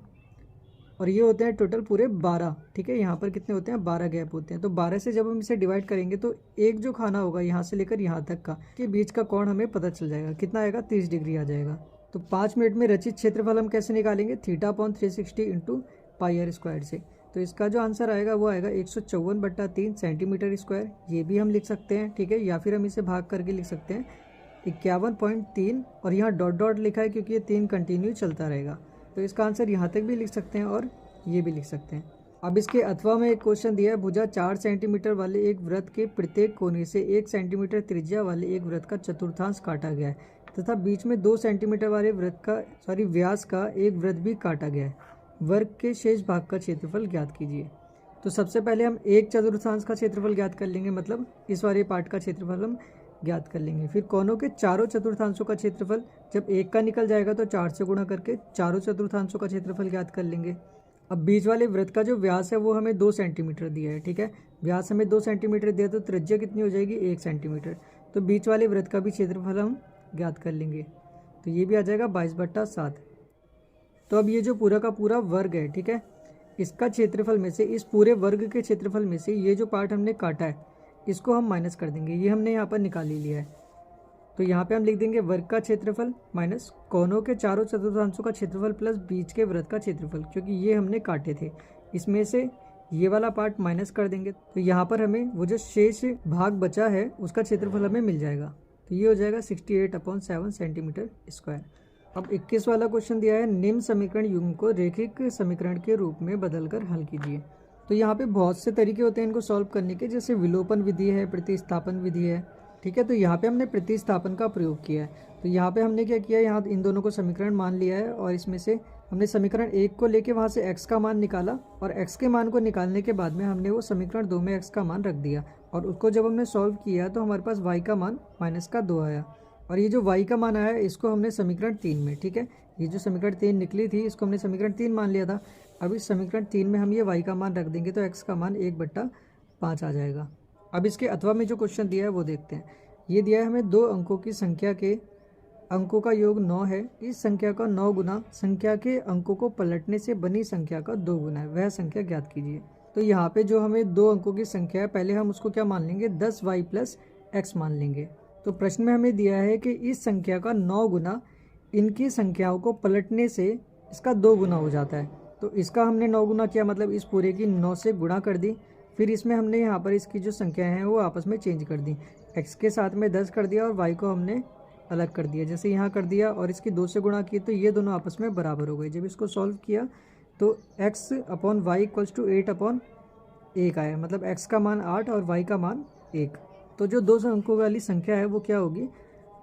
और ये होते हैं टोटल पूरे 12। ठीक है, यहाँ पर कितने होते हैं? 12 गैप होते हैं। तो 12 से जब हम इसे डिवाइड करेंगे तो एक जो खाना होगा यहाँ से लेकर यहाँ तक का, के बीच का कोण हमें पता चल जाएगा, कितना आएगा? 30 डिग्री आ जाएगा। तो 5 मिनट में रचित क्षेत्रफल हम कैसे निकालेंगे? θ/360 इंटू पाई आर स्क्वायर से। तो इसका जो आंसर आएगा वो आएगा 154/3 सेंटीमीटर स्क्वायर। ये भी हम लिख सकते हैं, ठीक है, या फिर हम इसे भाग करके लिख सकते हैं 51.3, और यहाँ डॉट डॉट लिखा है क्योंकि ये 3 कंटिन्यू चलता रहेगा। तो इसका आंसर यहाँ तक भी लिख सकते हैं और ये भी लिख सकते हैं। अब इसके अथवा में एक क्वेश्चन दिया है, भुजा 4 सेंटीमीटर वाले एक वृत्त के प्रत्येक कोने से 1 सेंटीमीटर त्रिज्या वाले एक वृत्त का चतुर्थांश काटा गया है तथा बीच में 2 सेंटीमीटर वाले व्यास का एक वृत्त भी काटा गया है। वर्ग के शेष भाग का क्षेत्रफल ज्ञात कीजिए। तो सबसे पहले हम एक चतुर्थांश का क्षेत्रफल ज्ञात कर लेंगे, मतलब इस वाले पार्ट का क्षेत्रफल हम ज्ञात कर लेंगे। फिर कोनों के चारों चतुर्थांशों का क्षेत्रफल, जब एक का निकल जाएगा तो 4 से गुणा करके चारों चतुर्थांशों का क्षेत्रफल ज्ञात कर लेंगे। अब बीच वाले वृत्त का जो व्यास है वो हमें 2 सेंटीमीटर दिया है। ठीक है, व्यास हमें 2 सेंटीमीटर दिया तो त्रिज्या कितनी हो जाएगी? 1 सेंटीमीटर। तो बीच वाले वृत्त का भी क्षेत्रफल हम ज्ञात कर लेंगे, तो ये भी आ जाएगा 22/7। तो अब ये जो पूरा का पूरा वर्ग है, ठीक है, इसका क्षेत्रफल में से, इस पूरे वर्ग के क्षेत्रफल में से ये जो पार्ट हमने काटा है इसको हम माइनस कर देंगे। ये हमने यहाँ पर निकाल ही लिया है, तो यहाँ पे हम लिख देंगे वर्ग का क्षेत्रफल माइनस कोनों के चारों चतुर्थांशों का क्षेत्रफल प्लस बीच के वृत्त का क्षेत्रफल, क्योंकि ये हमने काटे थे। इसमें से ये वाला पार्ट माइनस कर देंगे, तो यहाँ पर हमें वो जो शेष भाग बचा है उसका क्षेत्रफल हमें मिल जाएगा। तो ये हो जाएगा 68/7 सेंटीमीटर स्क्वायर। अब 21 वाला क्वेश्चन दिया है, निम्न समीकरण युग्म को रैखिक समीकरण के रूप में बदलकर हल कीजिए। तो यहाँ पे बहुत से तरीके होते हैं इनको सॉल्व करने के, जैसे विलोपन विधि है, प्रतिस्थापन विधि है। ठीक है, तो यहाँ पे हमने प्रतिस्थापन का प्रयोग किया है। तो यहाँ पे हमने क्या किया, यहाँ इन दोनों को समीकरण मान लिया है, और इसमें से हमने समीकरण 1 को लेके वहाँ से x का मान निकाला, और x के मान को निकालने के बाद में हमने वो समीकरण 2 में x का मान रख दिया, और उसको जब हमने सॉल्व किया तो हमारे पास y का मान -2 आया, और ये जो y का मान आया इसको हमने समीकरण 3 में, ठीक है, ये जो समीकरण 3 निकली थी इसको हमने समीकरण 3 मान लिया था। अब इस समीकरण 3 में हम ये y का मान रख देंगे तो x का मान 1/5 आ जाएगा। अब इसके अथवा में जो क्वेश्चन दिया है वो देखते हैं। ये दिया है हमें 2 अंकों की संख्या के अंकों का योग 9 है, इस संख्या का 9 गुना संख्या के अंकों को पलटने से बनी संख्या का 2 गुना है, वह संख्या ज्ञात कीजिए। तो यहाँ पे जो हमें 2 अंकों की संख्या है, पहले हम उसको क्या मान लेंगे, 10y प्लस x मान लेंगे। तो प्रश्न में हमें दिया है कि इस संख्या का 9 गुना इनकी संख्याओं को पलटने से इसका 2 गुना हो जाता है। तो इसका हमने 9 गुना किया, मतलब इस पूरे की 9 से गुणा कर दी। फिर इसमें हमने यहाँ पर इसकी जो संख्या हैं वो आपस में चेंज कर दी, x के साथ में 10 कर दिया और y को हमने अलग कर दिया, जैसे यहाँ कर दिया, और इसकी 2 से गुणा की तो ये दोनों आपस में बराबर हो गए। जब इसको सॉल्व किया तो x upon Y equals to 8 upon 1 आया, मतलब x का मान 8 और y का मान 1। तो जो 2 अंकों वाली संख्या है वो क्या होगी,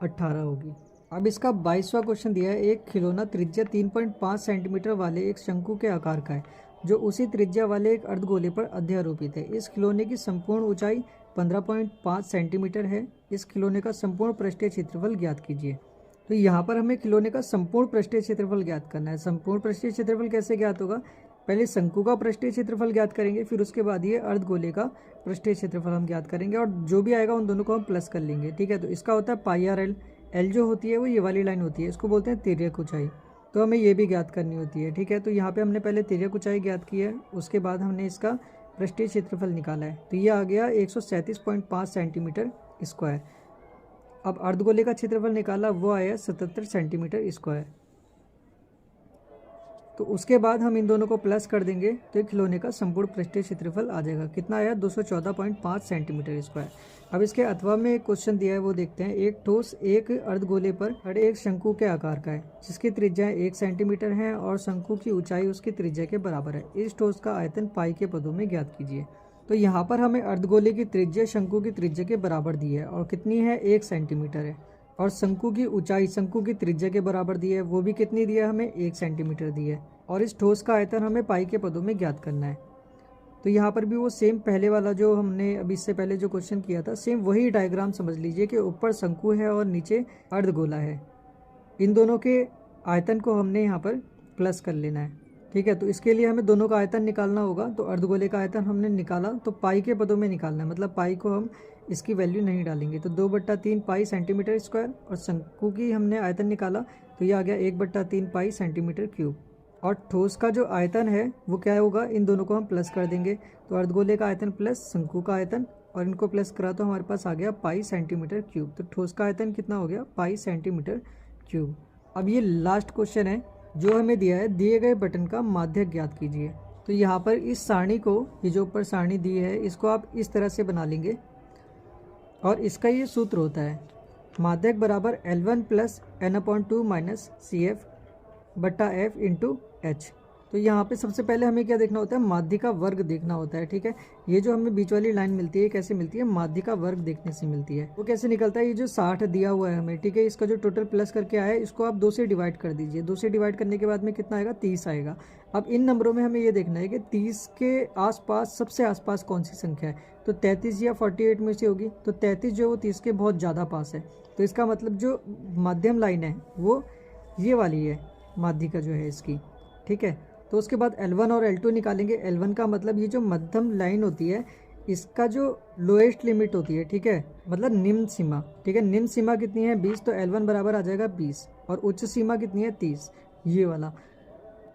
18 होगी। अब इसका 22वां क्वेश्चन दिया है, एक खिलौना त्रिज्या 3.5 सेंटीमीटर वाले एक शंकु के आकार का है जो उसी त्रिज्या वाले एक अर्धगोले पर अध्यारोपित है। इस खिलौने की संपूर्ण ऊंचाई 15.5 सेंटीमीटर है। इस खिलौने का संपूर्ण पृष्ठीय क्षेत्रफल ज्ञात कीजिए। तो यहाँ पर हमें खिलौने का संपूर्ण पृष्ठीय क्षेत्रफल ज्ञात करना है। संपूर्ण पृष्ठीय क्षेत्रफल कैसे ज्ञात होगा, पहले शंकु का पृष्ठीय क्षेत्रफल ज्ञात करेंगे, फिर उसके बाद ये अर्धगोले का पृष्ठीय क्षेत्रफल हम ज्ञात करेंगे, और जो भी आएगा उन दोनों को हम प्लस कर लेंगे। ठीक है, तो इसका होता है पाई आर एल। एल जो होती है वो ये वाली लाइन होती है, इसको बोलते हैं तिर्यक ऊंचाई। तो हमें ये भी ज्ञात करनी होती है। ठीक है, तो यहाँ पे हमने पहले तिर्यक ऊंचाई ज्ञात की है, उसके बाद हमने इसका पृष्ठीय क्षेत्रफल निकाला है। तो ये आ गया 137.5 सेंटीमीटर स्क्वायर। अब अर्धगोले का क्षेत्रफल निकाला, वो आया 77 सेंटीमीटर स्क्वायर। तो उसके बाद हम इन दोनों को प्लस कर देंगे तो एक खिलौने का संपूर्ण पृष्ठीय क्षेत्रफल आ जाएगा। कितना आया, 214.5 सेंटीमीटर स्क्वायर। अब इसके अथवा में एक क्वेश्चन दिया है, वो देखते हैं। एक ठोस एक अर्धगोले पर खड़े एक शंकु के आकार का है जिसकी त्रिज्या 1 सेंटीमीटर है और शंकु की ऊंचाई उसकी त्रिज्या के बराबर है। इस ठोस का आयतन पाई के पदों में ज्ञात कीजिए। तो यहाँ पर हमें अर्धगोले की त्रिज्या शंकु की त्रिज्या के बराबर दी है, और कितनी है, 1 सेंटीमीटर है। और शंकु की ऊंचाई शंकु की त्रिज्या के बराबर दी है, वो भी कितनी दी है, हमें 1 सेंटीमीटर दी है। और इस ठोस का आयतन हमें पाई के पदों में ज्ञात करना है। तो यहाँ पर भी वो सेम पहले वाला जो हमने अभी इससे पहले जो क्वेश्चन किया था, सेम वही डायग्राम समझ लीजिए कि ऊपर शंकु है और नीचे अर्धगोला है। इन दोनों के आयतन को हमने यहाँ पर प्लस कर लेना है। ठीक है, तो इसके लिए हमें दोनों का आयतन निकालना होगा। तो अर्धगोले का आयतन हमने निकाला, तो पाई के पदों में निकालना है, मतलब पाई को हम इसकी वैल्यू नहीं डालेंगे। तो 2/3 पाई सेंटीमीटर स्क्वायर, और शंकु की हमने आयतन निकाला तो ये आ गया 1/3 पाई सेंटीमीटर क्यूब। और ठोस का जो आयतन है वो क्या होगा, इन दोनों को हम प्लस कर देंगे। तो अर्धगोले का आयतन प्लस शंकु का आयतन, और इनको प्लस करा तो हमारे पास आ गया पाई सेंटीमीटर क्यूब। तो ठोस का आयतन कितना हो गया, पाई सेंटीमीटर क्यूब। अब ये लास्ट क्वेश्चन है जो हमें दिया है, दिए गए बटन का माध्यक ज्ञात कीजिए। तो यहाँ पर इस सारणी को, ये जो ऊपर सारणी दी है, इसको आप इस तरह से बना लेंगे, और इसका ये सूत्र होता है, माध्यक बराबर L1 plus N/2 minus CF बट्टा F इंटू H। तो यहाँ पे सबसे पहले हमें क्या देखना होता है, माध्य का वर्ग देखना होता है। ठीक है, ये जो हमें बीच वाली लाइन मिलती है कैसे मिलती है, माध्य का वर्ग देखने से मिलती है। वो कैसे निकलता है, ये जो 60 दिया हुआ है हमें, ठीक है, इसका जो टोटल प्लस करके आया है इसको आप 2 से डिवाइड कर दीजिए। 2 से डिवाइड करने के बाद में कितना आएगा, 30 आएगा। अब इन नंबरों में हमें ये देखना है कि 30 के आसपास सबसे आसपास कौन सी संख्या है। तो 33 या 48 में से होगी। तो 33 जो है वो 30 के बहुत ज़्यादा पास है। तो इसका मतलब जो माध्यम लाइन है वो ये वाली है, माध्य का जो है इसकी। ठीक है, तो उसके बाद L1 और L2 निकालेंगे। L1 का मतलब ये जो मध्यम लाइन होती है इसका जो लोएस्ट लिमिट होती है, ठीक है, मतलब निम्न सीमा। ठीक है, निम्न सीमा कितनी है, 20। तो L1 बराबर आ जाएगा 20, और उच्च सीमा कितनी है, 30, ये वाला।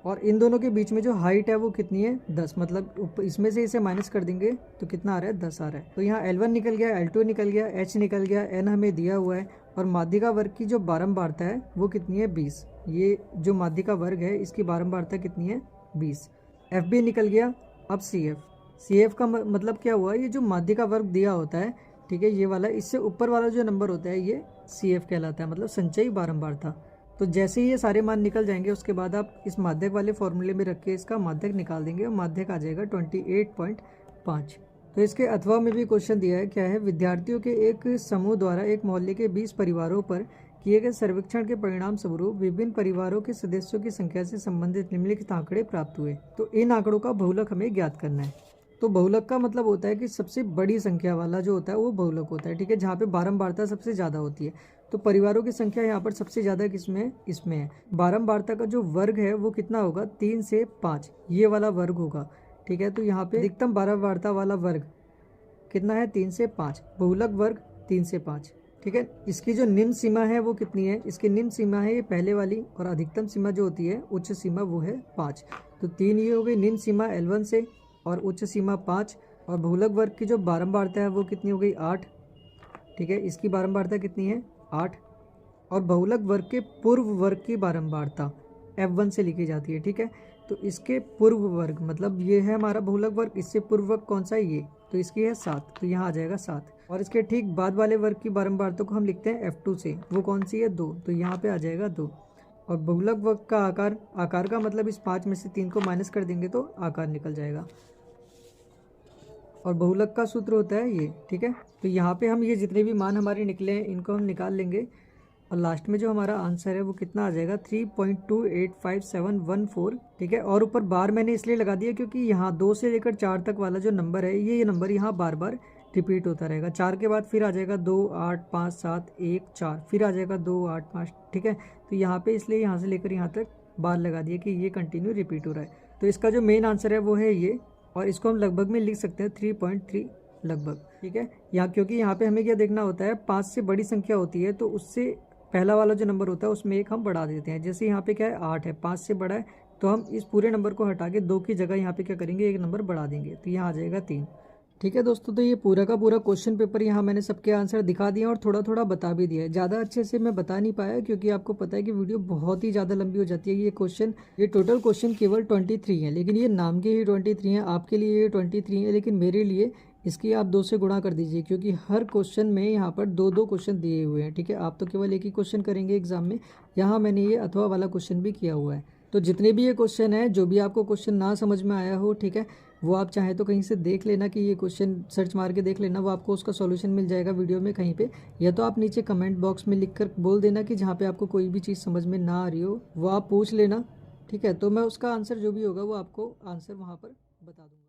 और इन दोनों के बीच में जो हाइट है वो कितनी है, 10, मतलब इसमें से इसे माइनस कर देंगे तो कितना आ रहा है, 10 आ रहा है। तो यहाँ L1 निकल गया, L2 निकल गया, H निकल गया, N हमें दिया हुआ है, और माध्य का वर्ग की जो बारंबारता है वो कितनी है, 20। ये जो माध्य का वर्ग है इसकी बारंबारता कितनी है, 20। एफ भी निकल गया। अब CF का मतलब क्या हुआ, ये जो माध्य का वर्ग दिया होता है, ठीक है, ये वाला, इससे ऊपर वाला जो नंबर होता है ये CF कहलाता है, मतलब संचयी बारंबारता। तो जैसे ही ये सारे मान निकल जाएंगे उसके बाद आप इस माध्यक वाले फॉर्मूले में रख के इसका माध्यक निकाल देंगे, और माध्यक आ जाएगा 28.5। तो इसके अथवा में भी क्वेश्चन दिया है, क्या है, विद्यार्थियों के एक समूह द्वारा एक मोहल्ले के 20 परिवारों पर किए गए सर्वेक्षण के परिणाम स्वरूप विभिन्न परिवारों के सदस्यों की संख्या से संबंधित निम्नलिखित आंकड़े प्राप्त हुए। तो इन आंकड़ों का बहुलक हमें ज्ञात करना है। तो बहुलक का मतलब होता है कि सबसे बड़ी संख्या वाला जो होता है वो बहुलक होता है। ठीक है, जहाँ पे बारंबारता सबसे ज़्यादा होती है। तो परिवारों की संख्या यहाँ पर सबसे ज़्यादा किसमें, इसमें है। बारंबारता का जो वर्ग है वो कितना होगा, 3 से 5, ये वाला वर्ग होगा। ठीक है, तो यहाँ पे अधिकतम बारंबारता वाला वर्ग कितना है, 3 से 5, बहुलक वर्ग 3 से 5। ठीक है। इसकी जो निम्न सीमा है वो कितनी है, इसकी निम्न सीमा है ये पहले वाली, और अधिकतम सीमा जो होती है उच्च सीमा वो है 5। तो 3 ये हो गई निम्न सीमा L1 से और उच्च सीमा 5। और बहुलक वर्ग की जो बारंबारता है वो कितनी हो गई 8, ठीक है। इसकी बारंबारता कितनी है 8। और बहुलक वर्ग के पूर्व वर्ग की बारंबारता F1 से लिखी जाती है, ठीक है। तो इसके पूर्व वर्ग मतलब ये है हमारा बहुलक वर्ग, इससे पूर्व वर्ग कौन सा है ये, तो इसकी है 7, तो यहाँ आ जाएगा 7। और इसके ठीक बाद वाले वर्ग की बारंबारता को हम लिखते हैं F2 से, वो कौन सी है 2, तो यहाँ पे आ जाएगा 2। और बहुलक वर्ग का आकार का मतलब इस 5 में से 3 को माइनस कर देंगे तो आकार निकल जाएगा। और बहुलक का सूत्र होता है ये, ठीक है। तो यहाँ पे हम ये जितने भी मान हमारे निकले हैं इनको हम निकाल लेंगे, और लास्ट में जो हमारा आंसर है वो कितना आ जाएगा 3.285714, ठीक है। और ऊपर बार मैंने इसलिए लगा दिया क्योंकि यहाँ 2 से लेकर 4 तक वाला जो नंबर है ये नंबर यहाँ बार बार रिपीट होता रहेगा। 4 के बाद फिर आ जाएगा 2 8 5 7 1 4, फिर आ जाएगा 2 8 5, ठीक है। तो यहाँ पे इसलिए यहाँ से लेकर यहाँ तक बार लगा दिया कि ये कंटिन्यू रिपीट हो रहा है। तो इसका जो मेन आंसर है वो है ये, और इसको हम लगभग में लिख सकते हैं 3.3 लगभग, ठीक है। यहाँ क्योंकि यहाँ पे हमें क्या देखना होता है, 5 से बड़ी संख्या होती है तो उससे पहला वाला जो नंबर होता है उसमें एक हम बढ़ा देते हैं। जैसे यहाँ पे क्या है 8 है, 5 से बड़ा है, तो हम इस पूरे नंबर को हटा के 2 की जगह यहाँ पे क्या करेंगे एक नंबर बढ़ा देंगे, तो यहाँ आ जाएगा 3, ठीक है दोस्तों। तो ये पूरा का पूरा क्वेश्चन पेपर यहाँ मैंने सबके आंसर दिखा दिए और थोड़ा थोड़ा बता भी दिया है। ज़्यादा अच्छे से मैं बता नहीं पाया क्योंकि आपको पता है कि वीडियो बहुत ही ज़्यादा लंबी हो जाती है। ये टोटल क्वेश्चन केवल 23 है, लेकिन ये नाम के ही 23 हैं, आपके लिए ये 23 है, लेकिन मेरे लिए इसकी आप 2 से गुणा कर दीजिए क्योंकि हर क्वेश्चन में यहाँ पर 2-2 क्वेश्चन दिए हुए हैं, ठीक है। आप तो केवल एक ही क्वेश्चन करेंगे एग्जाम में, यहाँ मैंने ये अथवा वाला क्वेश्चन भी किया हुआ है। तो जितने भी ये क्वेश्चन है, जो भी आपको क्वेश्चन ना समझ में आया हो, ठीक है, वो आप चाहे तो कहीं से देख लेना कि ये क्वेश्चन सर्च मार के देख लेना, वो आपको उसका सॉल्यूशन मिल जाएगा वीडियो में कहीं पे, या तो आप नीचे कमेंट बॉक्स में लिखकर बोल देना कि जहाँ पे आपको कोई भी चीज़ समझ में ना आ रही हो वो आप पूछ लेना, ठीक है। तो मैं उसका आंसर जो भी होगा वो आपको आंसर वहाँ पर बता दूँगा।